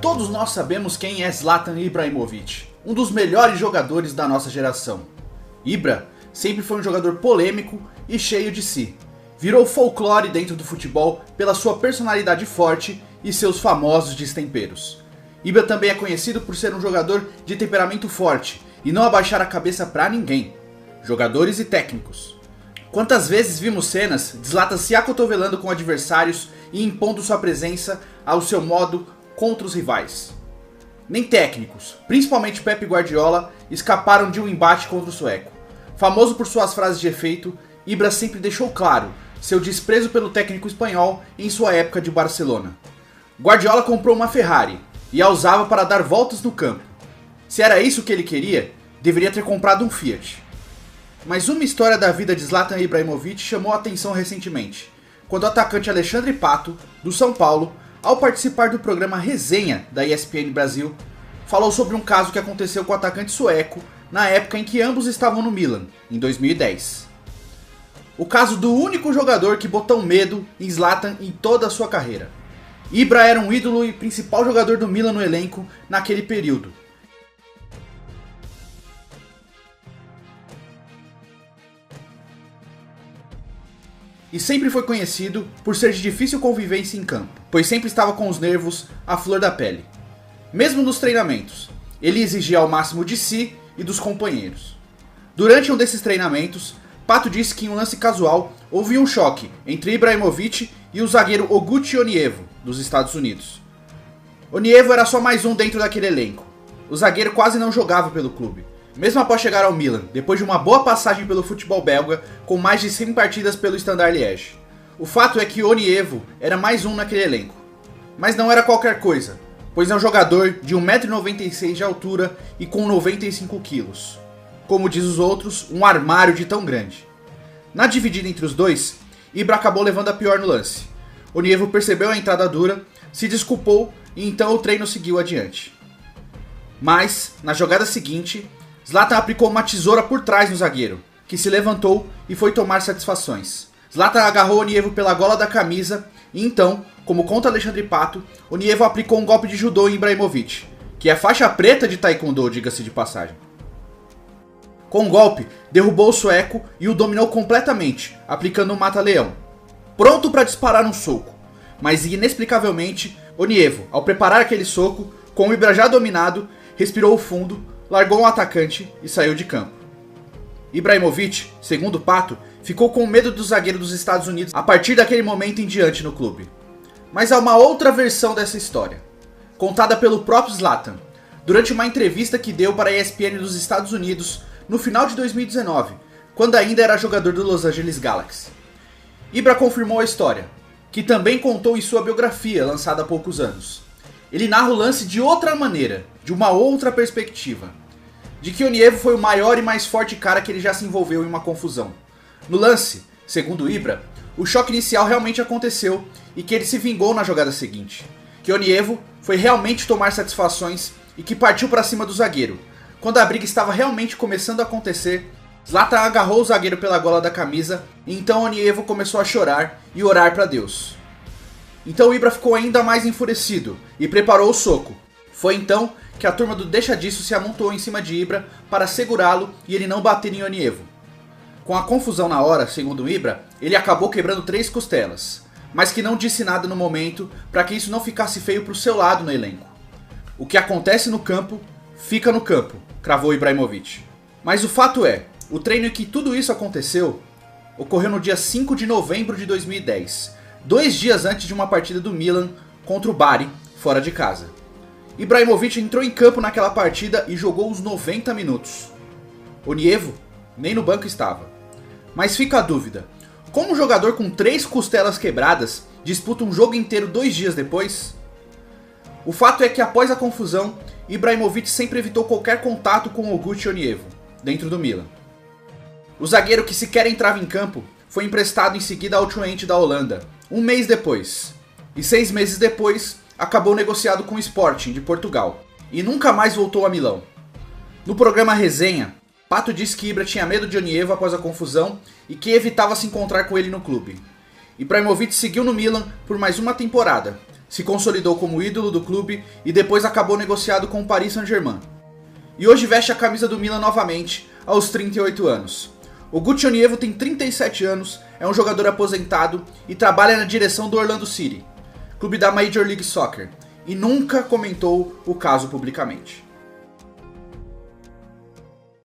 Todos nós sabemos quem é Zlatan Ibrahimovic, um dos melhores jogadores da nossa geração. Ibra sempre foi um jogador polêmico e cheio de si. Virou folclore dentro do futebol pela sua personalidade forte e seus famosos destemperos. Ibra também é conhecido por ser um jogador de temperamento forte e não abaixar a cabeça pra ninguém, jogadores e técnicos. Quantas vezes vimos cenas de Zlatan se acotovelando com adversários e impondo sua presença ao seu modo contra os rivais. Nem técnicos, principalmente Pep Guardiola, escaparam de um embate contra o sueco. Famoso por suas frases de efeito, Ibra sempre deixou claro seu desprezo pelo técnico espanhol em sua época de Barcelona. Guardiola comprou uma Ferrari e a usava para dar voltas no campo. Se era isso que ele queria, deveria ter comprado um Fiat. Mas uma história da vida de Zlatan Ibrahimovic chamou a atenção recentemente, quando o atacante Alexandre Pato, do São Paulo, ao participar do programa Resenha da ESPN Brasil, falou sobre um caso que aconteceu com o atacante sueco na época em que ambos estavam no Milan, em 2010. O caso do único jogador que botou medo em Zlatan em toda a sua carreira. Ibra era um ídolo e principal jogador do Milan no elenco naquele período. E sempre foi conhecido por ser de difícil convivência em campo, pois sempre estava com os nervos à flor da pele. Mesmo nos treinamentos, ele exigia ao máximo de si e dos companheiros. Durante um desses treinamentos, Pato disse que em um lance casual houve um choque entre Ibrahimovic e o zagueiro Oguchi Onievo, dos Estados Unidos. Onievo era só mais um dentro daquele elenco. O zagueiro quase não jogava pelo clube, mesmo após chegar ao Milan, depois de uma boa passagem pelo futebol belga, com mais de 100 partidas pelo Standard Liège. O fato é que Onievo era mais um naquele elenco. Mas não era qualquer coisa, pois é um jogador de 1,96 m de altura e com 95 kg. Como diz os outros, um armário de tão grande. Na dividida entre os dois, Ibra acabou levando a pior no lance. Onievo percebeu a entrada dura, se desculpou e então o treino seguiu adiante. Mas, na jogada seguinte, Zlatan aplicou uma tesoura por trás no zagueiro, que se levantou e foi tomar satisfações. Zlatan agarrou Onievo pela gola da camisa e então, como conta Alexandre Pato, Onievo aplicou um golpe de judô em Ibrahimovic, que é faixa preta de taekwondo, diga-se de passagem. Com o golpe, derrubou o sueco e o dominou completamente, aplicando um mata-leão, pronto para disparar um soco. Mas inexplicavelmente, Onievo, ao preparar aquele soco, com o Ibra já dominado, respirou fundo, largou um atacante e saiu de campo. Ibrahimovic, segundo Pato, ficou com medo do zagueiro dos Estados Unidos a partir daquele momento em diante no clube. Mas há uma outra versão dessa história, contada pelo próprio Zlatan, durante uma entrevista que deu para a ESPN dos Estados Unidos no final de 2019, quando ainda era jogador do Los Angeles Galaxy. Ibra confirmou a história, que também contou em sua biografia lançada há poucos anos. Ele narra o lance de outra maneira, de uma outra perspectiva, de que Onievo foi o maior e mais forte cara que ele já se envolveu em uma confusão. No lance, segundo Ibra, o choque inicial realmente aconteceu e que ele se vingou na jogada seguinte, que Onievo foi realmente tomar satisfações e que partiu para cima do zagueiro. Quando a briga estava realmente começando a acontecer, Zlatan agarrou o zagueiro pela gola da camisa e então Onievo começou a chorar e orar para Deus. Então Ibra ficou ainda mais enfurecido e preparou o soco. Foi então que a turma do Deixa Disso se amontoou em cima de Ibra para segurá-lo e ele não bater em Onievo. Com a confusão na hora, segundo Ibra, ele acabou quebrando 3 costelas, mas que não disse nada no momento para que isso não ficasse feio para o seu lado no elenco. O que acontece no campo, fica no campo, cravou Ibrahimovic. Mas o fato é, o treino em que tudo isso aconteceu ocorreu no dia 5 de novembro de 2010, 2 dias antes de uma partida do Milan contra o Bari, fora de casa. Ibrahimovic entrou em campo naquela partida e jogou os 90 minutos. Onievo nem no banco estava. Mas fica a dúvida, como um jogador com 3 costelas quebradas disputa um jogo inteiro 2 dias depois? O fato é que após a confusão, Ibrahimovic sempre evitou qualquer contato com Oguchi Onievo, dentro do Milan. O zagueiro que sequer entrava em campo foi emprestado em seguida ao Twente da Holanda, um mês depois. E 6 meses depois, acabou negociado com o Sporting de Portugal, e nunca mais voltou a Milão. No programa Resenha, Pato disse que Ibra tinha medo de Onievo após a confusão e que evitava se encontrar com ele no clube. Ibrahimovic seguiu no Milan por mais uma temporada, se consolidou como ídolo do clube e depois acabou negociado com o Paris Saint-Germain. E hoje veste a camisa do Milan novamente, aos 38 anos. O Guccionievo tem 37 anos, é um jogador aposentado e trabalha na direção do Orlando City, clube da Major League Soccer, e nunca comentou o caso publicamente.